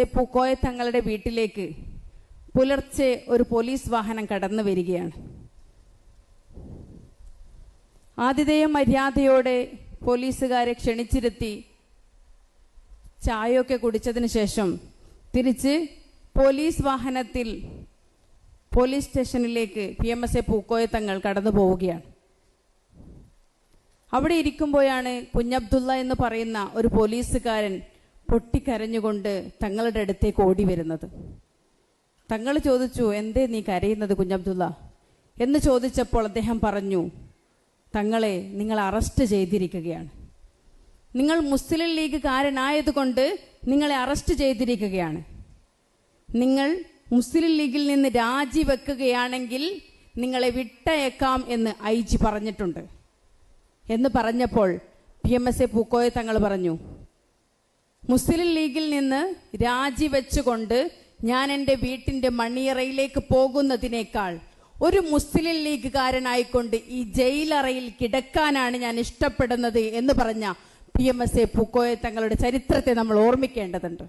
A Pookoya തങ്ങളുടെ വീട്ടിലേക്ക് പുലർച്ചെ ഒരു പോലീസ് വാഹനം കടന്നു വരികയാണ്. ആതിഥേയ മര്യാദയോടെ പോലീസുകാരെ ക്ഷണിച്ചിരുത്തി ചായയൊക്കെ കുടിച്ചതിന് ശേഷം തിരിച്ച് പോലീസ് വാഹനത്തിൽ പോലീസ് സ്റ്റേഷനിലേക്ക് PMSA പൂക്കോയ തങ്ങൾ കടന്നു പോവുകയാണ്. അവിടെ ഇരിക്കുമ്പോഴാണ് കുഞ്ഞബ്ദുള്ള എന്ന് പറയുന്ന ഒരു പോലീസുകാരൻ പൊട്ടിക്കരഞ്ഞുകൊണ്ട് തങ്ങളുടെ അടുത്തേക്ക് ഓടി വരുന്നത്. തങ്ങൾ ചോദിച്ചു, എന്തേ നീ കരയുന്നത് കുഞ്ഞബ്ദുള്ള എന്ന് ചോദിച്ചപ്പോൾ അദ്ദേഹം പറഞ്ഞു, തങ്ങളെ നിങ്ങൾ അറസ്റ്റ് ചെയ്തിരിക്കുകയാണ്. നിങ്ങൾ മുസ്ലിം ലീഗുകാരനായതുകൊണ്ട് നിങ്ങളെ അറസ്റ്റ് ചെയ്തിരിക്കുകയാണ്. നിങ്ങൾ മുസ്ലിം ലീഗിൽ നിന്ന് രാജിവെക്കുകയാണെങ്കിൽ നിങ്ങളെ വിട്ടയക്കാം എന്ന് IG പറഞ്ഞിട്ടുണ്ട് എന്ന് പറഞ്ഞപ്പോൾ PMSA പൂക്കോയ തങ്ങൾ പറഞ്ഞു, മുസ്ലിം ലീഗിൽ നിന്ന് രാജിവെച്ചുകൊണ്ട് ഞാൻ എൻ്റെ വീട്ടിൻ്റെ മണിയറയിലേക്ക് പോകുന്നതിനേക്കാൾ ഒരു മുസ്ലിം ലീഗുകാരനായിക്കൊണ്ട് ഈ ജയിലറയിൽ കിടക്കാനാണ് ഞാൻ ഇഷ്ടപ്പെടുന്നത് എന്ന് പറഞ്ഞ PMSA പൂക്കോയ തങ്ങളുടെ ചരിത്രത്തെ നമ്മൾ ഓർമ്മിക്കേണ്ടതുണ്ട്.